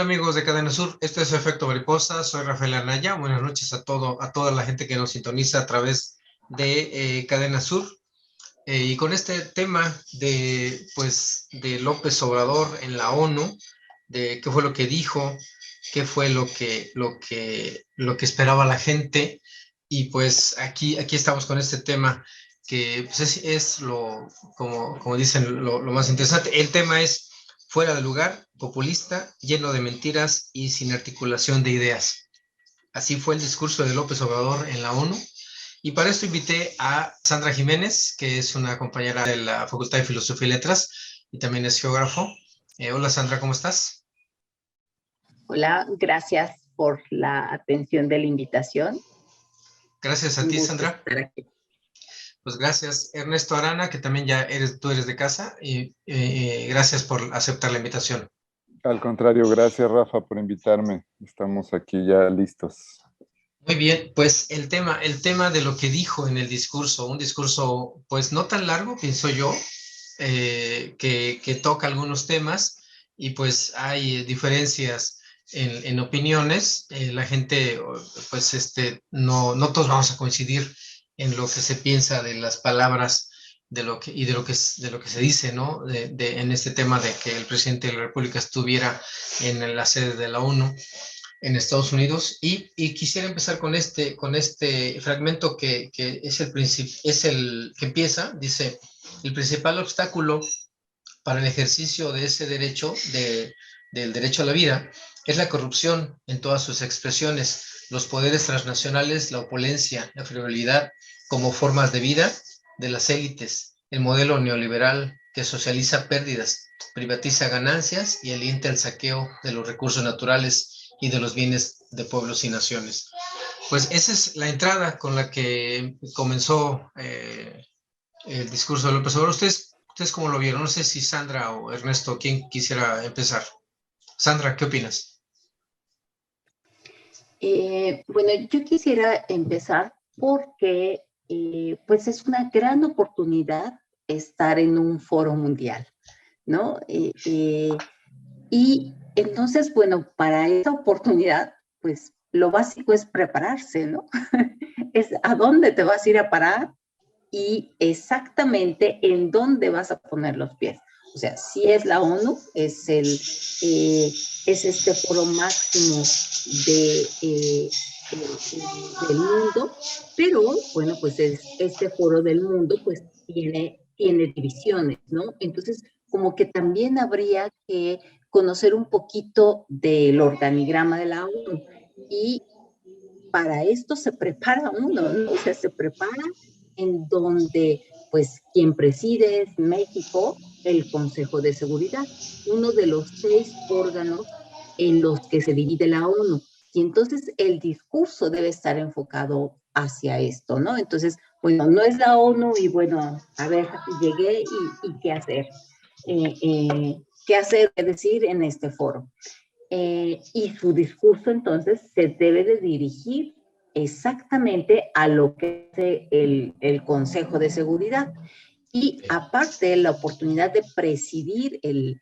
amigos de Cadena Sur? Este es Efecto Mariposa, soy Rafael Anaya. Buenas noches a toda la gente que nos sintoniza a través de Cadena Sur. Y con este tema de López Obrador en la ONU, de qué fue lo que dijo, qué fue lo que esperaba la gente. Y pues aquí estamos con este tema que pues es como dicen, lo más interesante. El tema es fuera de lugar, populista, lleno de mentiras y sin articulación de ideas. Así fue el discurso de López Obrador en la ONU. Y para esto invité a Sandra Jiménez, que es una compañera de la Facultad de Filosofía y Letras y también es geógrafo. Hola Sandra, ¿cómo estás? Hola, gracias por la atención de la invitación. Gracias a Un ti, gusto Sandra. estar aquí. Pues gracias, Ernesto Arana, que también tú eres de casa, y gracias por aceptar la invitación. Al contrario, gracias Rafa por invitarme. Estamos aquí ya listos. Muy bien, pues el tema de lo que dijo en el discurso, un discurso pues no tan largo, pienso yo, que toca algunos temas y pues hay diferencias en opiniones. La gente, pues no todos vamos a coincidir en lo que se piensa de las palabras y de lo que se dice, ¿no? En este tema de que el presidente de la República estuviera en la sede de la ONU en Estados Unidos y quisiera empezar con este fragmento que es el que empieza, dice: el principal obstáculo para el ejercicio de ese derecho, del derecho a la vida, es la corrupción en todas sus expresiones, los poderes transnacionales, la opulencia, la frivolidad como formas de vida de las élites, el modelo neoliberal que socializa pérdidas, privatiza ganancias y alienta el saqueo de los recursos naturales y de los bienes de pueblos y naciones. Pues esa es la entrada con la que comenzó el discurso de López Obrador. ¿Ustedes cómo lo vieron? No sé si Sandra o Ernesto, ¿quién quisiera empezar? Sandra, ¿qué opinas? Bueno, yo quisiera empezar porque pues es una gran oportunidad estar en un foro mundial, ¿no? Y entonces, bueno, para esta oportunidad, pues lo básico es prepararse, ¿no? Es a dónde te vas a ir a parar y exactamente en dónde vas a poner los pies. O sea, si es la ONU, es este foro máximo del mundo, pero bueno, pues este foro del mundo pues tiene divisiones, ¿no? Entonces, como que también habría que conocer un poquito del organigrama de la ONU y para esto se prepara uno, ¿no? O sea, se prepara en donde, pues, quien preside es México, el Consejo de Seguridad, uno de los 6 órganos en los que se divide la ONU. Y entonces el discurso debe estar enfocado hacia esto, ¿no? Entonces, bueno, no es la ONU y bueno, a ver, llegué y qué hacer. ¿Qué hacer, qué decir en este foro? Y su discurso entonces se debe de dirigir exactamente a lo que es el Consejo de Seguridad. Y aparte, la oportunidad de presidir el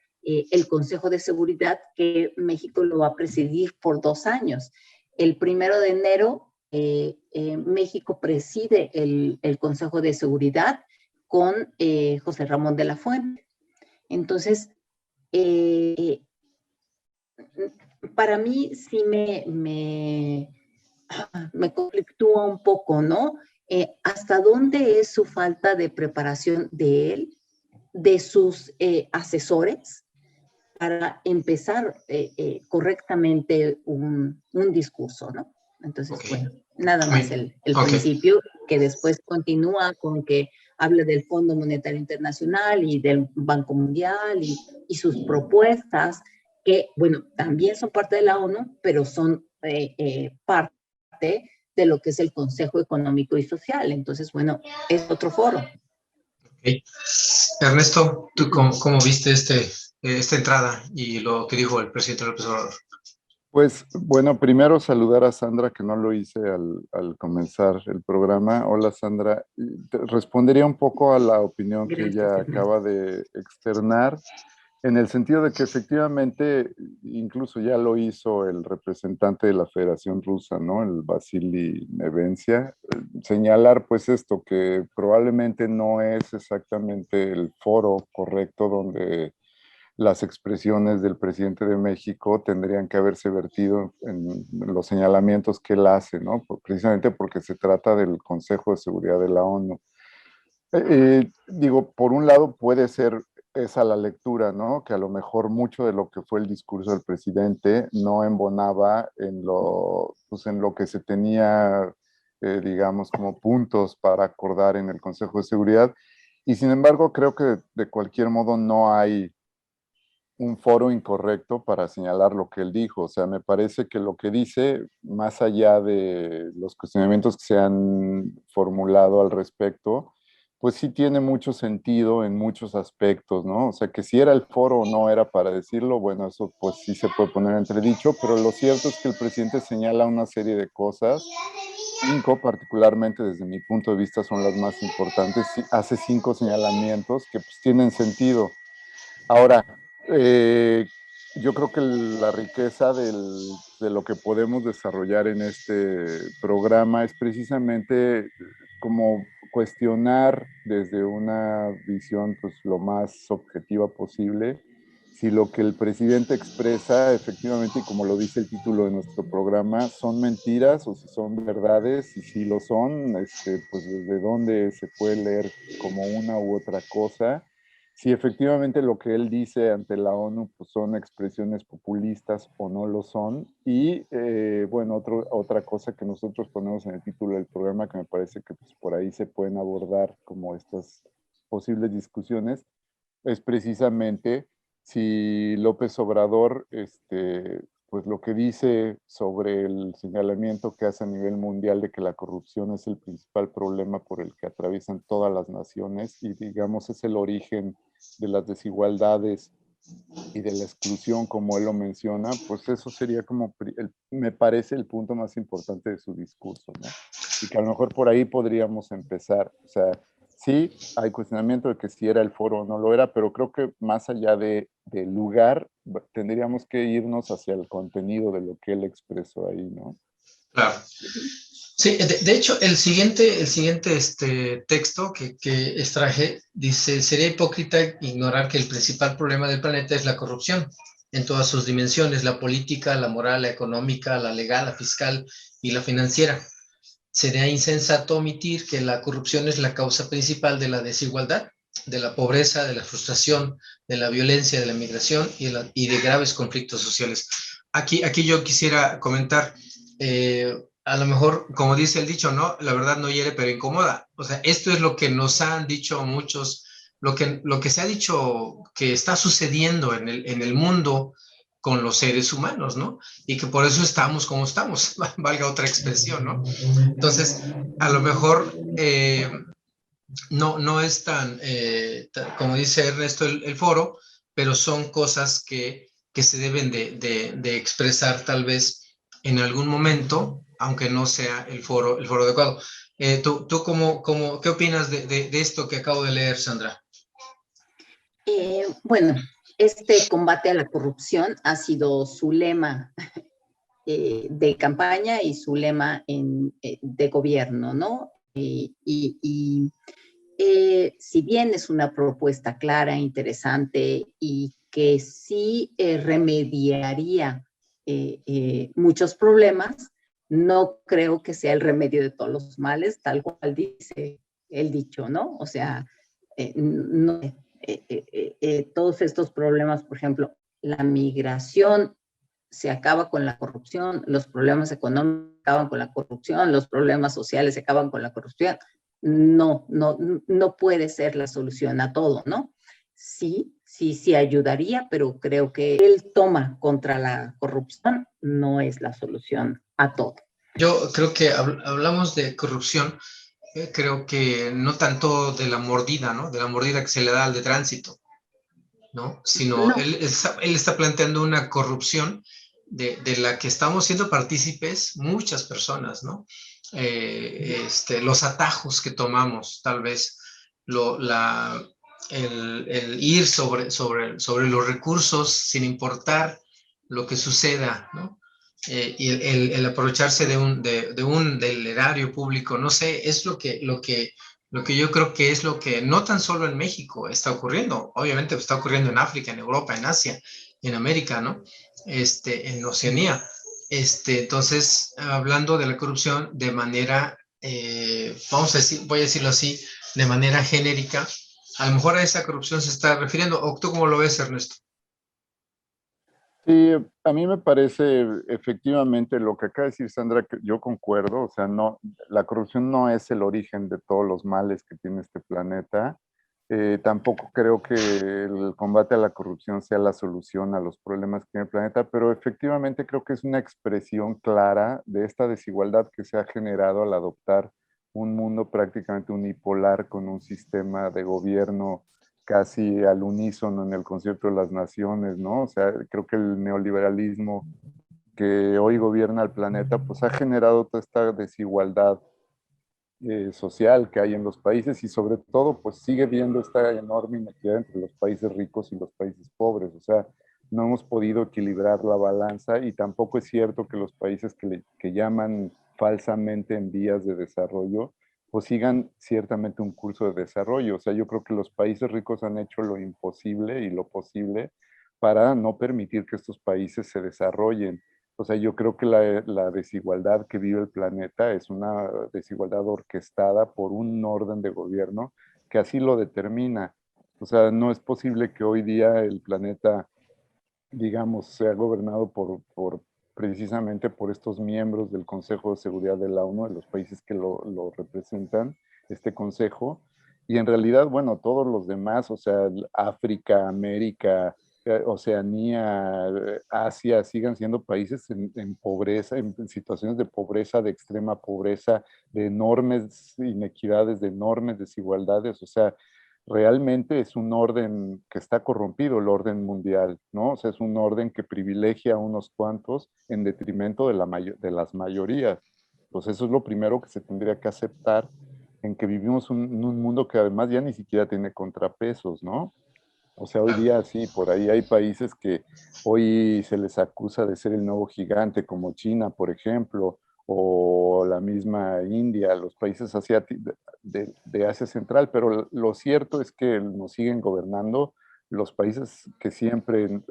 Consejo de Seguridad, que México lo va a presidir por 2 años. El 1 de enero, México preside el Consejo de Seguridad con José Ramón de la Fuente. Entonces, para mí sí me conflictúa un poco, ¿no? ¿Hasta dónde es su falta de preparación de él, de sus asesores, para empezar correctamente un discurso, ¿no? Entonces, Okay. bueno, nada más el principio, que después continúa con que habla del Fondo Monetario Internacional y del Banco Mundial y sus propuestas, que, bueno, también son parte de la ONU, pero son parte de lo que es el Consejo Económico y Social. Entonces, bueno, es otro foro. Okay. Ernesto, ¿tú cómo viste esta entrada y lo que dijo el presidente López Obrador? Pues bueno, primero saludar a Sandra, que no lo hice al comenzar el programa. Hola Sandra, respondería un poco a la opinión que Gracias, ella Ernesto. acaba de externar. en el sentido de que efectivamente, incluso ya lo hizo el representante de la Federación Rusa, ¿no? El Vasily Nevencia, señalar pues esto, que probablemente no es exactamente el foro correcto donde las expresiones del presidente de México tendrían que haberse vertido en los señalamientos que él hace, ¿no? Precisamente porque se trata del Consejo de Seguridad de la ONU. Digo, por un lado puede ser esa la lectura, ¿no? Que a lo mejor mucho de lo que fue el discurso del presidente no embonaba pues en lo que se tenía, digamos, como puntos para acordar en el Consejo de Seguridad. Y sin embargo, creo que de cualquier modo no hay un foro incorrecto para señalar lo que él dijo. O sea, me parece que lo que dice, más allá de los cuestionamientos que se han formulado al respecto, pues sí tiene mucho sentido en muchos aspectos, ¿no? O sea, que si era el foro o no era para decirlo, bueno, eso pues sí se puede poner entredicho, pero lo cierto es que el presidente señala una serie de cosas, 5 particularmente desde mi punto de vista son las más importantes, hace 5 señalamientos que pues tienen sentido. Ahora, yo creo que la riqueza de lo que podemos desarrollar en este programa es precisamente como cuestionar desde una visión pues lo más objetiva posible si lo que el presidente expresa efectivamente, y como lo dice el título de nuestro programa, son mentiras o si son verdades, y si lo son, pues desde dónde se puede leer como una u otra cosa, si efectivamente lo que él dice ante la ONU pues son expresiones populistas o no lo son. Y bueno, otra cosa que nosotros ponemos en el título del programa, que me parece que pues, por ahí se pueden abordar como estas posibles discusiones, es precisamente si López Obrador, pues lo que dice sobre el señalamiento que hace a nivel mundial de que la corrupción es el principal problema por el que atraviesan todas las naciones y digamos es el origen de las desigualdades y de la exclusión, como él lo menciona, pues eso sería como, me parece, el punto más importante de su discurso, ¿no? Y que a lo mejor por ahí podríamos empezar. O sea, sí, hay cuestionamiento de que si era el foro o no lo era, pero creo que más allá del lugar, tendríamos que irnos hacia el contenido de lo que él expresó ahí, ¿no? Claro. Sí, de hecho, el siguiente texto que extraje dice, sería hipócrita ignorar que el principal problema del planeta es la corrupción en todas sus dimensiones, la política, la moral, la económica, la legal, la fiscal y la financiera. Sería insensato omitir que la corrupción es la causa principal de la desigualdad, de la pobreza, de la frustración, de la violencia, de la migración y de graves conflictos sociales. Aquí yo quisiera comentar, a lo mejor, como dice el dicho, ¿no? La verdad no hiere, pero incomoda. O sea, esto es lo que nos han dicho muchos, lo que se ha dicho que está sucediendo en el mundo con los seres humanos, ¿no? Y que por eso estamos como estamos, valga otra expresión, ¿no? Entonces, a lo mejor no es como dice Ernesto, el foro, pero son cosas que se deben de expresar tal vez en algún momento, aunque no sea el foro adecuado. ¿Tú qué opinas de esto que acabo de leer, Sandra? Bueno, este combate a la corrupción ha sido su lema de campaña y su lema de gobierno, ¿no? Si bien es una propuesta clara, interesante y que sí remediaría muchos problemas, no creo que sea el remedio de todos los males, tal cual dice el dicho, ¿no? O sea, no, todos estos problemas, por ejemplo, la migración se acaba con la corrupción, los problemas económicos se acaban con la corrupción, los problemas sociales se acaban con la corrupción. No puede ser la solución a todo, ¿no? Sí ayudaría, pero creo que el toma contra la corrupción no es la solución a todo. Yo creo que hablamos de corrupción, creo que no tanto de la mordida, ¿no? De la mordida que se le da al de tránsito, ¿no? Sino No. él está planteando una corrupción de la que estamos siendo partícipes muchas personas, ¿no? Los atajos que tomamos, tal vez, el ir sobre los recursos sin importar lo que suceda, ¿no? Y el aprovecharse del erario público, no sé, es lo que yo creo que es lo que no tan solo en México está ocurriendo, obviamente está ocurriendo en África, en Europa, en Asia, en América, ¿no? En Oceanía. Entonces, hablando de la corrupción de manera, vamos a decir, voy a decirlo así, de manera genérica, a lo mejor a esa corrupción se está refiriendo, ¿o tú cómo lo ves, Ernesto? Sí, a mí me parece efectivamente lo que acaba de decir Sandra, que yo concuerdo, o sea, no, la corrupción no es el origen de todos los males que tiene este planeta. Tampoco creo que el combate a la corrupción sea la solución a los problemas que tiene el planeta, pero efectivamente creo que es una expresión clara de esta desigualdad que se ha generado al adoptar un mundo prácticamente unipolar con un sistema de gobierno casi al unísono en el concierto de las naciones, ¿no? O sea, creo que el neoliberalismo que hoy gobierna el planeta, pues ha generado toda esta desigualdad social que hay en los países y sobre todo, pues sigue viendo esta enorme inequidad entre los países ricos y los países pobres. O sea, no hemos podido equilibrar la balanza y tampoco es cierto que los países que llaman falsamente en vías de desarrollo, pues sigan ciertamente un curso de desarrollo. O sea, yo creo que los países ricos han hecho lo imposible y lo posible para no permitir que estos países se desarrollen. O sea, yo creo que la desigualdad que vive el planeta es una desigualdad orquestada por un orden de gobierno que así lo determina. O sea, no es posible que hoy día el planeta, digamos, sea gobernado precisamente por estos miembros del Consejo de Seguridad de la ONU, de los países que lo representan, este consejo, y en realidad, bueno, todos los demás, o sea, África, América, Oceanía, Asia, sigan siendo países en pobreza, en situaciones de pobreza, de extrema pobreza, de enormes inequidades, de enormes desigualdades, o sea, realmente es un orden que está corrompido, el orden mundial, ¿no? O sea, es un orden que privilegia a unos cuantos en detrimento de las mayorías. Pues eso es lo primero que se tendría que aceptar, en que vivimos en un mundo que además ya ni siquiera tiene contrapesos, ¿no? O sea, hoy día sí, por ahí hay países que hoy se les acusa de ser el nuevo gigante, como China, por ejemplo, o la misma India, los países asiáticos de Asia Central, pero lo cierto es que nos siguen gobernando los países que siempre,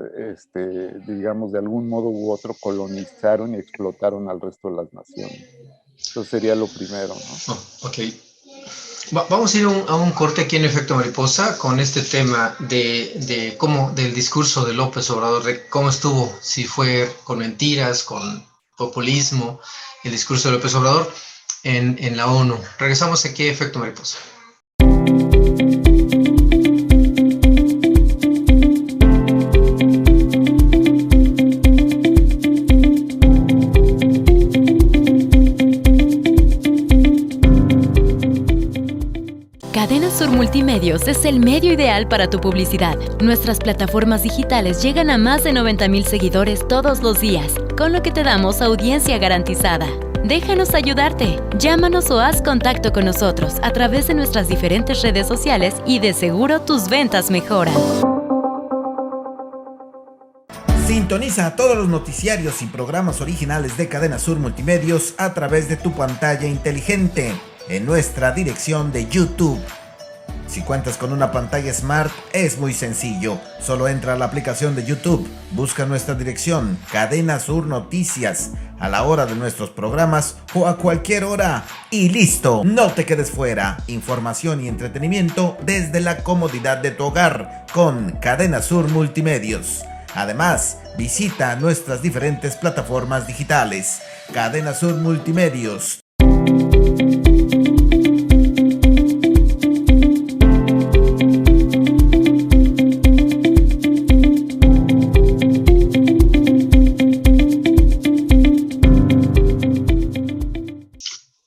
digamos, de algún modo u otro colonizaron y explotaron al resto de las naciones. Eso sería lo primero, ¿no? Oh, ok. Vamos a ir a un corte aquí en Efecto Mariposa con este tema de cómo, del discurso de López Obrador, de cómo estuvo, si fue con mentiras, con populismo, el discurso de López Obrador en la ONU. Regresamos aquí a Efecto Mariposa. Cadena Sur Multimedios es el medio ideal para tu publicidad. Nuestras plataformas digitales llegan a más de 90,000 seguidores todos los días, con lo que te damos audiencia garantizada. Déjanos ayudarte. Llámanos o haz contacto con nosotros a través de nuestras diferentes redes sociales y de seguro tus ventas mejoran. Sintoniza todos los noticiarios y programas originales de Cadena Sur Multimedios a través de tu pantalla inteligente en nuestra dirección de YouTube. Si cuentas con una pantalla Smart, es muy sencillo. Solo entra a la aplicación de YouTube, busca nuestra dirección, Cadena Sur Noticias, a la hora de nuestros programas o a cualquier hora. Y listo, no te quedes fuera. Información y entretenimiento desde la comodidad de tu hogar con Cadena Sur Multimedios. Además, visita nuestras diferentes plataformas digitales. Cadena Sur Multimedios.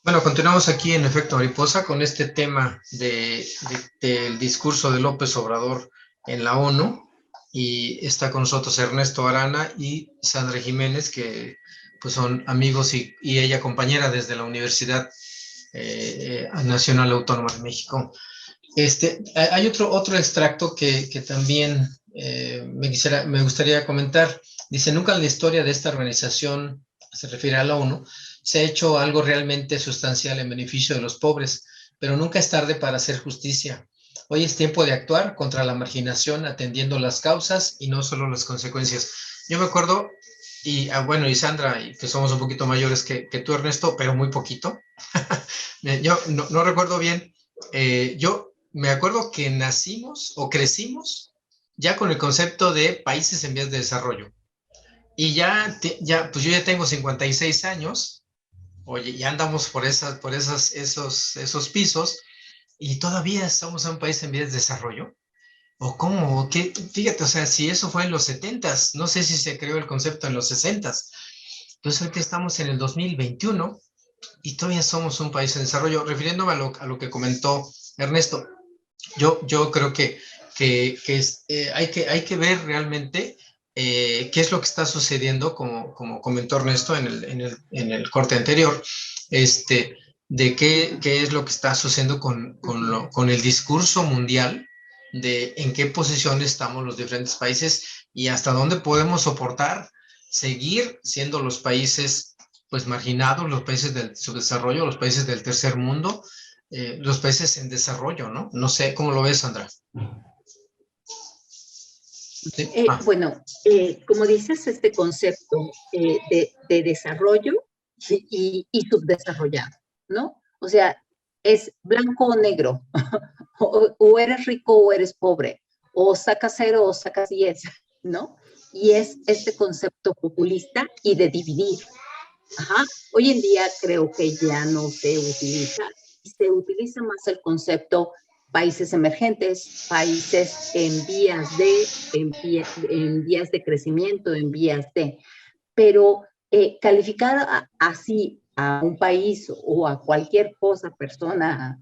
Bueno, continuamos aquí en Efecto Mariposa con este tema del discurso de López Obrador en la ONU. Y está con nosotros Ernesto Arana y Sandra Jiménez, que pues son amigos y ella compañera desde la Universidad Nacional Autónoma de México. Hay otro extracto que también me gustaría comentar. Dice, nunca en la historia de esta organización, se refiere a la ONU, se ha hecho algo realmente sustancial en beneficio de los pobres, pero nunca es tarde para hacer justicia. Hoy es tiempo de actuar contra la marginación, atendiendo las causas y no solo las consecuencias. Yo me acuerdo, y bueno, y Sandra, y que somos un poquito mayores que tú, Ernesto, pero muy poquito. Yo no recuerdo bien. Yo me acuerdo que nacimos o crecimos ya con el concepto de países en vías de desarrollo. Y pues yo ya tengo 56 años, oye, ya andamos esos pisos y todavía somos un país en vías de desarrollo. ¿O cómo? ¿Qué? Fíjate, o sea, si eso fue en los 70s, no sé si se creó el concepto en los 60s. Entonces ahorita estamos en el 2021 y todavía somos un país en desarrollo. Refiriéndome a lo que comentó Ernesto, yo creo hay que ver realmente qué es lo que está sucediendo, como comentó Ernesto en el corte anterior, este, de qué es lo que está sucediendo con el discurso mundial, de en qué posición estamos los diferentes países y hasta dónde podemos soportar seguir siendo los países pues marginados, los países del subdesarrollo, los países del tercer mundo, los países en desarrollo, ¿no? No sé, ¿cómo lo ves, Sandra? Sí. Bueno, como dices, este concepto de desarrollo y subdesarrollado, ¿no? O sea, es blanco o negro, o eres rico o eres pobre, o sacas 0 o sacas 10, ¿no? Y es este concepto populista y de dividir. Ajá. Hoy en día creo que ya no se utiliza más el concepto países emergentes, países en vías de crecimiento, en vías de, pero calificar así a un país o a cualquier cosa, persona,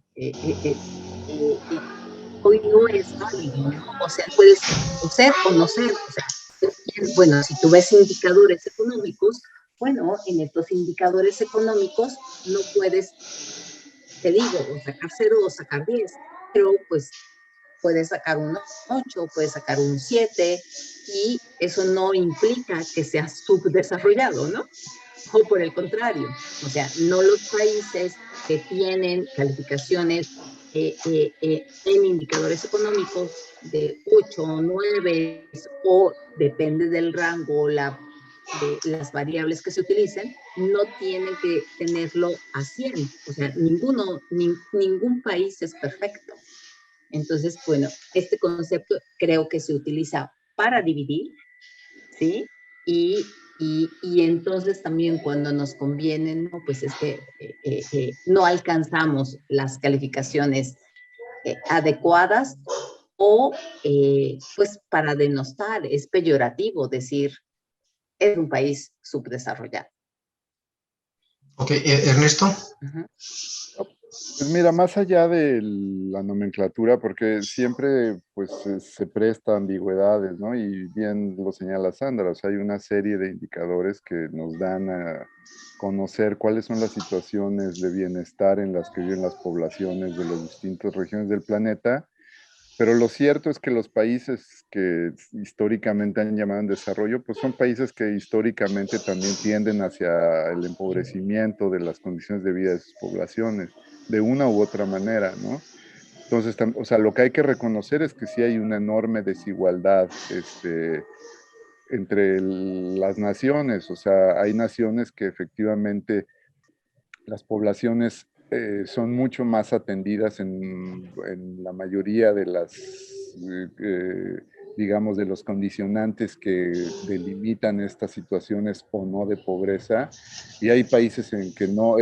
hoy no es válido, ¿no? O sea, puedes ser o no ser, o sea, bueno, si tú ves indicadores económicos, bueno, en estos indicadores económicos no puedes, te digo, o sacar 0 o sacar 10, pero pues puedes sacar un 8, puedes sacar un 7 y eso no implica que seas subdesarrollado, ¿no? O por el contrario, o sea, no los países que tienen calificaciones en indicadores económicos de 8 o 9 o depende del rango o de las variables que se utilicen, no tienen que tenerlo a 100. O sea, ningún país es perfecto. Entonces, bueno, este concepto creo que se utiliza para dividir, ¿sí? Y entonces también cuando nos conviene, ¿no? Pues es que no alcanzamos las calificaciones adecuadas o pues para denostar, es peyorativo decir es un país subdesarrollado. Ok, Ernesto. Pues mira, más allá de la nomenclatura, porque siempre pues se presta ambigüedades, ¿no? Y bien lo señala Sandra, o sea, hay una serie de indicadores que nos dan a conocer cuáles son las situaciones de bienestar en las que viven las poblaciones de las distintas regiones del planeta, pero lo cierto es que los países que históricamente han llamado en desarrollo, pues son países que históricamente también tienden hacia el empobrecimiento de las condiciones de vida de sus poblaciones, de una u otra manera, ¿no? Entonces, o sea, lo que hay que reconocer es que sí hay una enorme desigualdad entre las naciones, o sea, hay naciones que efectivamente las poblaciones son mucho más atendidas en la mayoría de las, digamos, de los condicionantes que delimitan estas situaciones o no de pobreza, y hay países en que no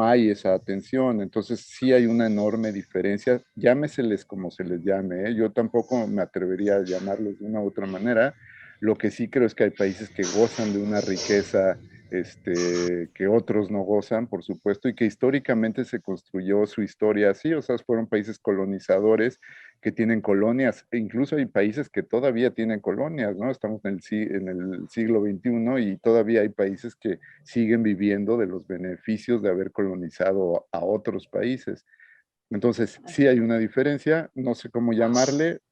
hay esa atención, entonces sí hay una enorme diferencia, llámeseles como se les llame, ¿eh? Yo tampoco me atrevería a llamarlos de una u otra manera, lo que sí creo es que hay países que gozan de una riqueza que otros no gozan, por supuesto, y que históricamente se construyó su historia así, o sea, fueron países colonizadores que tienen colonias, e incluso hay países que todavía tienen colonias, ¿no? Estamos en el siglo XXI y todavía hay países que siguen viviendo de los beneficios de haber colonizado a otros países. Entonces, sí hay una diferencia, no sé cómo llamarle,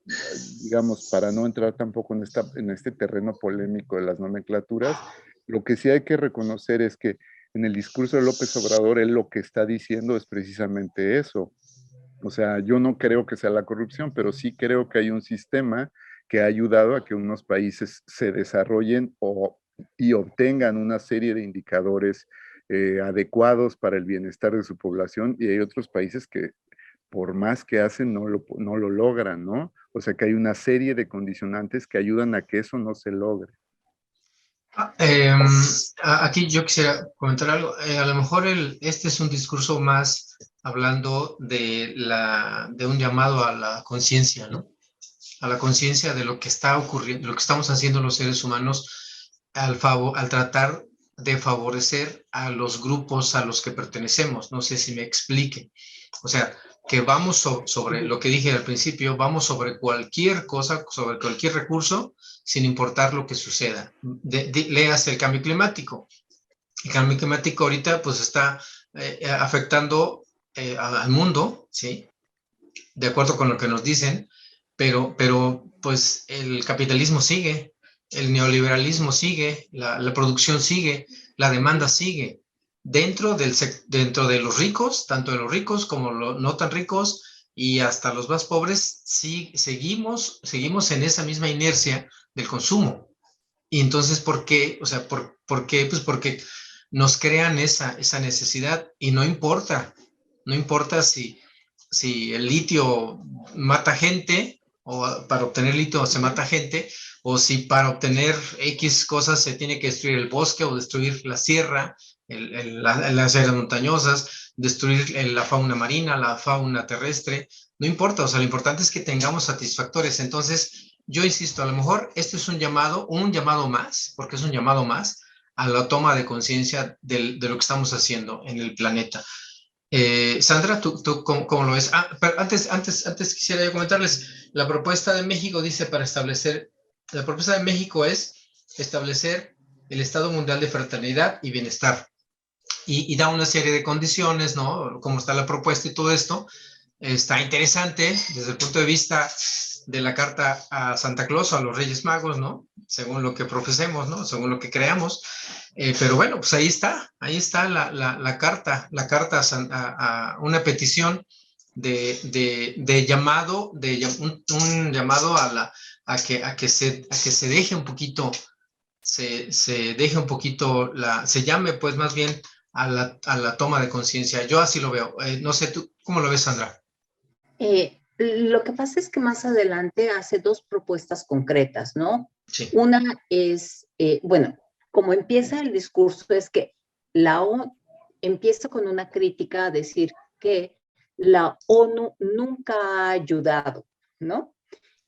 digamos, para no entrar tampoco en este terreno polémico de las nomenclaturas. Lo que sí hay que reconocer es que en el discurso de López Obrador, él lo que está diciendo es precisamente eso. O sea, yo no creo que sea la corrupción, pero sí creo que hay un sistema que ha ayudado a que unos países se desarrollen y obtengan una serie de indicadores adecuados para el bienestar de su población, y hay otros países que por más que hacen no lo logran, ¿no? O sea que hay una serie de condicionantes que ayudan a que eso no se logre. Aquí yo quisiera comentar algo. A lo mejor este es un discurso más hablando de un llamado a la conciencia, ¿no? A la conciencia de lo que está ocurriendo, lo que estamos haciendo los seres humanos al tratar de favorecer a los grupos a los que pertenecemos. No sé si me explique. O sea, que vamos sobre lo que dije al principio, vamos sobre cualquier cosa, sobre cualquier recurso, sin importar lo que suceda. Léase el cambio climático. El cambio climático ahorita pues está afectando al mundo, ¿sí? De acuerdo con lo que nos dicen, pero pues el capitalismo sigue, el neoliberalismo sigue, la producción sigue, la demanda sigue. Dentro de los ricos, tanto de los ricos como los no tan ricos y hasta los más pobres, sí, seguimos en esa misma inercia del consumo. Y entonces, ¿por qué? O sea, ¿por qué? Pues porque nos crean esa necesidad y no importa si el litio mata gente, o para obtener litio se mata gente, o si para obtener X cosas se tiene que destruir el bosque o destruir la sierra, las áreas montañosas, destruir la fauna marina, la fauna terrestre, no importa, o sea, lo importante es que tengamos satisfactores. Entonces, yo insisto, a lo mejor este es un llamado más, porque es un llamado más a la toma de conciencia de lo que estamos haciendo en el planeta. Sandra, ¿tú cómo lo ves? Pero antes quisiera yo comentarles, la propuesta de México la propuesta de México es establecer el Estado Mundial de Fraternidad y Bienestar, y da una serie de condiciones, ¿no? Cómo está la propuesta y todo esto. Está interesante desde el punto de vista de la carta a Santa Claus o a los Reyes Magos, ¿no? Según lo que profesemos, ¿no? Según lo que creamos. Pero bueno, pues ahí está la carta a una petición de llamado, un llamado a que se deje un poquito, se deje un poquito, se llame pues más bien a la toma de conciencia. Yo así lo veo. No sé, ¿tú cómo lo ves, Sandra? Lo que pasa es que más adelante hace dos propuestas concretas, ¿no? Sí. Una es, bueno, como empieza el discurso, es que la ONU empieza con una crítica a decir que la ONU nunca ha ayudado, ¿no?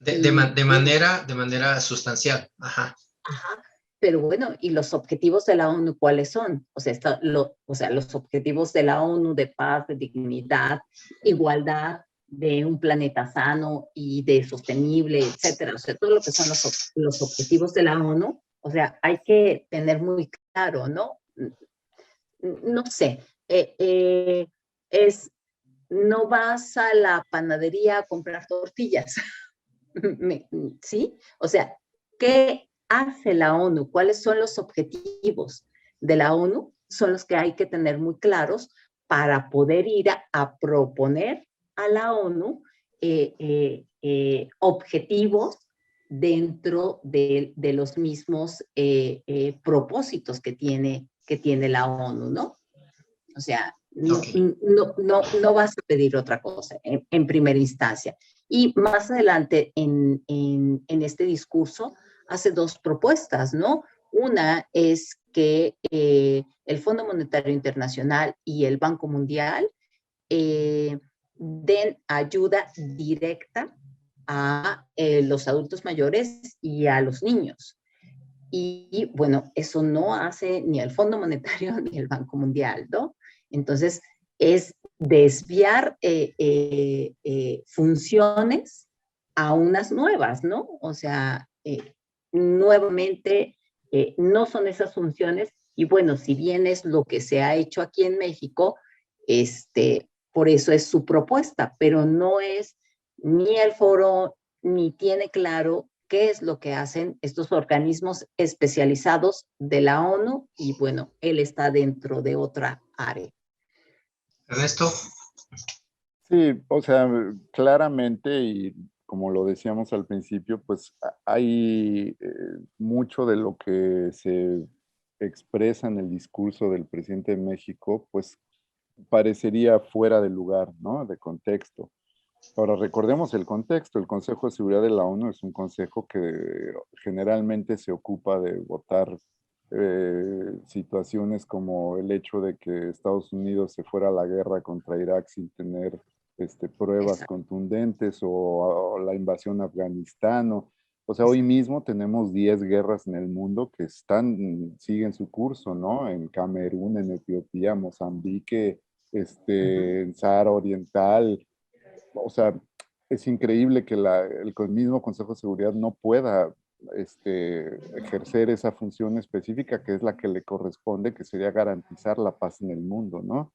De manera sustancial. Ajá. Ajá. Pero bueno, ¿y los objetivos de la ONU cuáles son? O sea, los objetivos de la ONU de paz, de dignidad, igualdad, de un planeta sano y de sostenible, etcétera. O sea, todo lo que son los objetivos de la ONU, o sea, hay que tener muy claro, ¿no? No sé, no vas a la panadería a comprar tortillas, ¿sí? O sea, ¿qué hace la ONU? ¿Cuáles son los objetivos de la ONU? Son los que hay que tener muy claros para poder ir a proponer a la ONU objetivos dentro de los mismos propósitos que tiene la ONU, ¿no? O sea, no vas a pedir otra cosa en primera instancia. Y más adelante en este discurso hace dos propuestas, ¿no? Una es que el Fondo Monetario Internacional y el Banco Mundial den ayuda directa a los adultos mayores y a los niños. Y bueno, eso no hace ni el Fondo Monetario ni el Banco Mundial, ¿no? Entonces, es desviar funciones a unas nuevas, ¿no? O sea, nuevamente, no son esas funciones. Y bueno, si bien es lo que se ha hecho aquí en México, por eso es su propuesta, pero no es ni el foro, ni tiene claro qué es lo que hacen estos organismos especializados de la ONU, y bueno, él está dentro de otra área. Ernesto. Sí, o sea, claramente, y como lo decíamos al principio, pues hay mucho de lo que se expresa en el discurso del presidente de México, pues parecería fuera de lugar, ¿no? De contexto. Ahora, recordemos el contexto. El Consejo de Seguridad de la ONU es un consejo que generalmente se ocupa de votar situaciones como el hecho de que Estados Unidos se fuera a la guerra contra Irak sin tener pruebas Exacto. contundentes, o la invasión a Afganistán. O sea, hoy mismo tenemos 10 guerras en el mundo que siguen su curso, ¿no? En Camerún, en Etiopía, Mozambique, en Sahara Oriental. O sea, es increíble que el mismo Consejo de Seguridad no pueda ejercer esa función específica que es la que le corresponde, que sería garantizar la paz en el mundo, ¿no?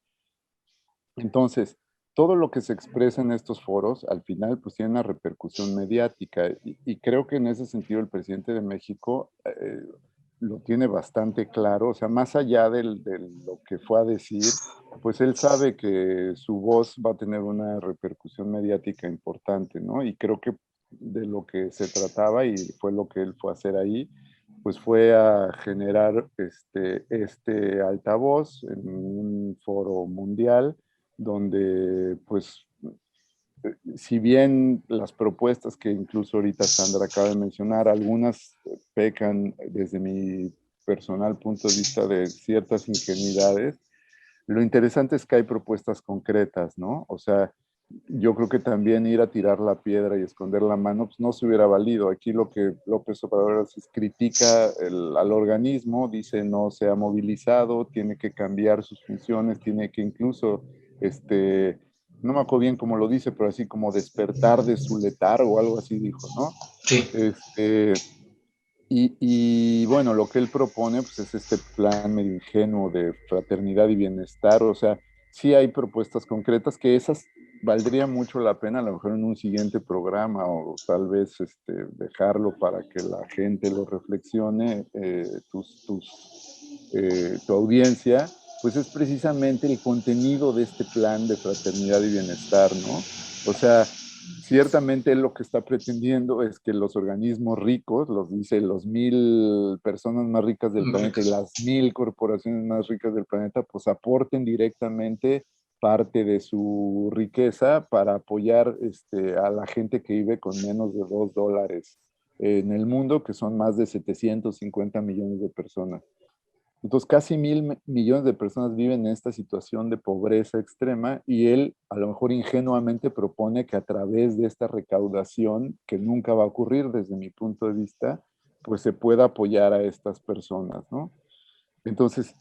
Entonces, todo lo que se expresa en estos foros, al final, pues tiene una repercusión mediática, y creo que en ese sentido el presidente de México lo tiene bastante claro. O sea, más allá de lo que fue a decir, pues él sabe que su voz va a tener una repercusión mediática importante, ¿no? Y creo que de lo que se trataba, y fue lo que él fue a hacer ahí, pues fue a generar este altavoz en un foro mundial donde, pues, si bien las propuestas que incluso ahorita Sandra acaba de mencionar, algunas pecan desde mi personal punto de vista de ciertas ingenuidades, lo interesante es que hay propuestas concretas, ¿no? O sea, yo creo que también ir a tirar la piedra y esconder la mano, pues no se hubiera valido. Aquí lo que López Obrador hace es critica al organismo, dice no se ha movilizado, tiene que cambiar sus funciones, tiene que incluso, no me acuerdo bien cómo lo dice, pero así como despertar de su letargo o algo así dijo, ¿no? Sí. Y bueno, lo que él propone, pues, es este plan medio ingenuo de fraternidad y bienestar. O sea, sí hay propuestas concretas que esas valdría mucho la pena, a lo mejor en un siguiente programa, o tal vez dejarlo para que la gente lo reflexione, tu audiencia, pues es precisamente el contenido de este plan de fraternidad y bienestar, ¿no? O sea, ciertamente él lo que está pretendiendo es que los organismos ricos, los 1000 personas más ricas del planeta y las 1000 corporaciones más ricas del planeta, pues aporten directamente parte de su riqueza para apoyar a la gente que vive con menos de $2 en el mundo, que son más de 750 millones de personas. Entonces, casi 1000 millones de personas viven en esta situación de pobreza extrema, y él a lo mejor ingenuamente propone que a través de esta recaudación, que nunca va a ocurrir desde mi punto de vista, pues se pueda apoyar a estas personas, ¿no? Entonces,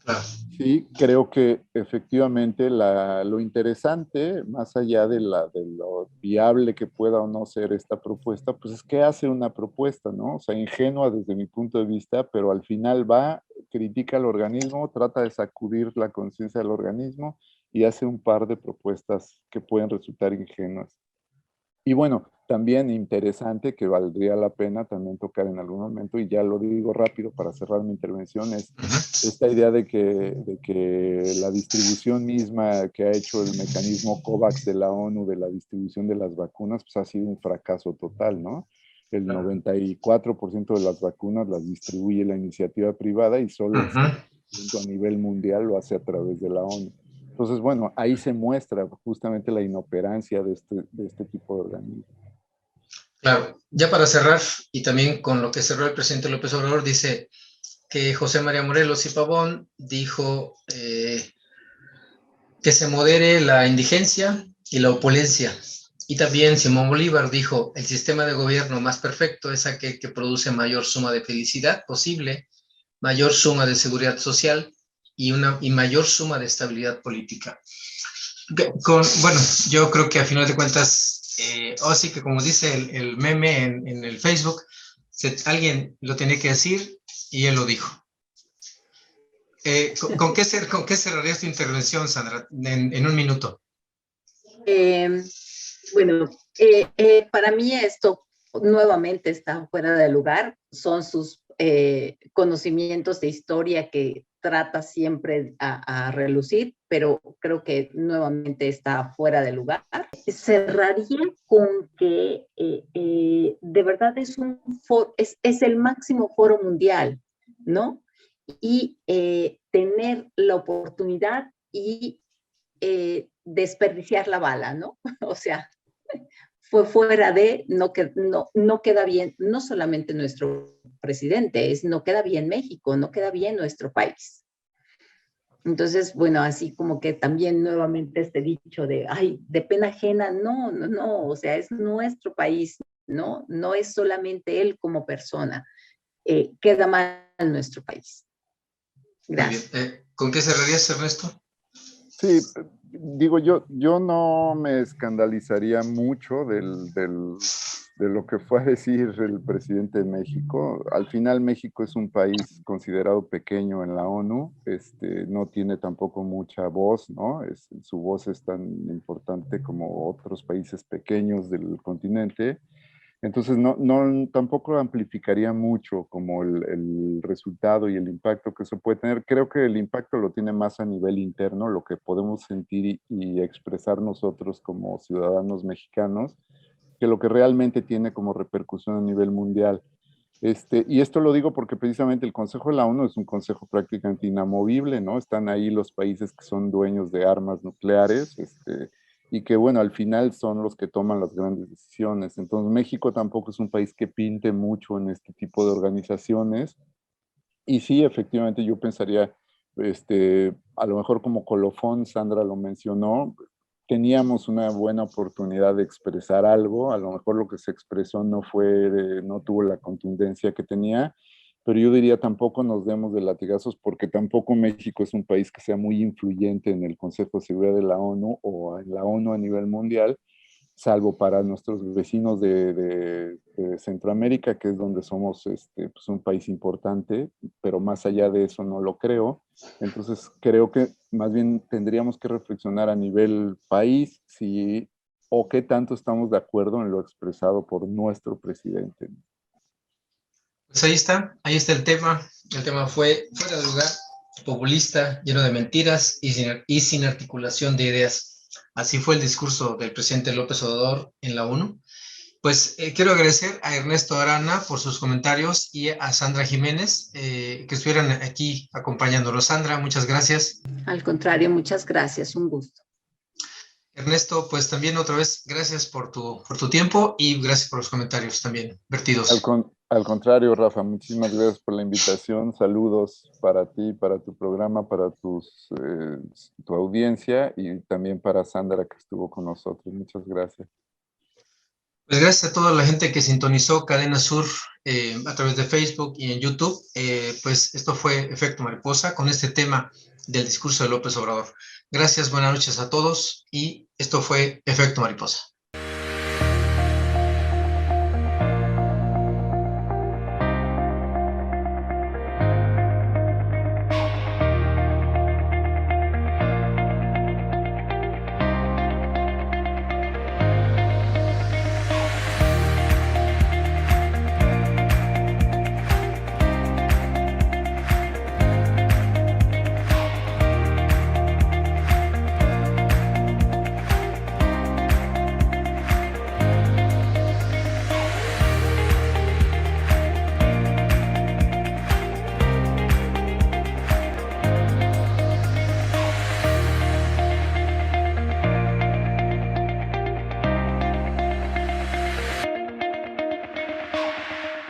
sí, creo que efectivamente lo interesante, más allá de lo viable que pueda o no ser esta propuesta, pues es que hace una propuesta, ¿no? O sea, ingenua desde mi punto de vista, pero al final va, critica al organismo, trata de sacudir la conciencia del organismo y hace un par de propuestas que pueden resultar ingenuas. Y bueno, también interesante, que valdría la pena también tocar en algún momento, y ya lo digo rápido para cerrar mi intervención, es esta idea de que la distribución misma que ha hecho el mecanismo COVAX de la ONU de la distribución de las vacunas, pues ha sido un fracaso total, ¿no? El 94% de las vacunas las distribuye la iniciativa privada, y solo el 5% a nivel mundial lo hace a través de la ONU. Entonces, bueno, ahí se muestra justamente la inoperancia de este tipo de organismos. Claro, ya para cerrar, y también con lo que cerró el presidente López Obrador, dice que José María Morelos y Pavón dijo que se modere la indigencia y la opulencia. Y también Simón Bolívar dijo, el sistema de gobierno más perfecto es aquel que produce mayor suma de felicidad posible, mayor suma de seguridad social y mayor suma de estabilidad política. Bueno, yo creo que a final de cuentas, sí que como dice el meme en el Facebook, alguien lo tenía que decir y él lo dijo. ¿Con qué cerrarías tu intervención, Sandra, en un minuto? Eh, bueno, para mí esto nuevamente está fuera de lugar. Son sus conocimientos de historia que trata siempre a relucir, pero creo que nuevamente está fuera de lugar. Cerraría con que de verdad es es el máximo foro mundial, ¿no? Y tener la oportunidad y desperdiciar la bala, ¿no? O sea, fue fuera de, no queda bien, no solamente nuestro presidente, no queda bien México, no queda bien nuestro país. Entonces, bueno, así como que también nuevamente este dicho de, ay, de pena ajena, no, o sea, es nuestro país, ¿no? No es solamente él como persona, queda mal nuestro país. Gracias. Muy bien. ¿Con qué cerrarías, Ernesto? Sí, digo, yo no me escandalizaría mucho de lo que fue a decir el presidente de México. Al final México es un país considerado pequeño en la ONU, no tiene tampoco mucha voz, ¿no? Su voz es tan importante como otros países pequeños del continente. Entonces, tampoco amplificaría mucho como el resultado y el impacto que eso puede tener. Creo que el impacto lo tiene más a nivel interno, lo que podemos sentir y expresar nosotros como ciudadanos mexicanos, que lo que realmente tiene como repercusión a nivel mundial. Y esto lo digo porque precisamente el Consejo de la ONU es un consejo prácticamente inamovible, ¿no? Están ahí los países que son dueños de armas nucleares, y que, bueno, al final son los que toman las grandes decisiones. Entonces, México tampoco es un país que pinte mucho en este tipo de organizaciones. Y sí, efectivamente, yo pensaría, a lo mejor como colofón, Sandra lo mencionó, teníamos una buena oportunidad de expresar algo, a lo mejor lo que se expresó no tuvo la contundencia que tenía, pero yo diría tampoco nos demos de latigazos porque tampoco México es un país que sea muy influyente en el Consejo de Seguridad de la ONU o en la ONU a nivel mundial, salvo para nuestros vecinos de Centroamérica, que es donde somos pues un país importante, pero más allá de eso no lo creo. Entonces creo que más bien tendríamos que reflexionar a nivel país o qué tanto estamos de acuerdo en lo expresado por nuestro presidente. Pues ahí está el tema. El tema fue fuera de lugar, populista, lleno de mentiras y sin articulación de ideas. Así fue el discurso del presidente López Obrador en la ONU. Pues quiero agradecer a Ernesto Arana por sus comentarios y a Sandra Jiménez que estuvieran aquí acompañándonos. Sandra, muchas gracias. Al contrario, muchas gracias, un gusto. Ernesto, pues también otra vez, gracias por tu tiempo y gracias por los comentarios también vertidos. Al contrario, Rafa, muchísimas gracias por la invitación. Saludos para ti, para tu programa, para tu audiencia y también para Sandra que estuvo con nosotros. Muchas gracias. Pues gracias a toda la gente que sintonizó Cadena Sur a través de Facebook y en YouTube. Pues esto fue Efecto Mariposa con este tema del discurso de López Obrador. Gracias, buenas noches a todos y esto fue Efecto Mariposa.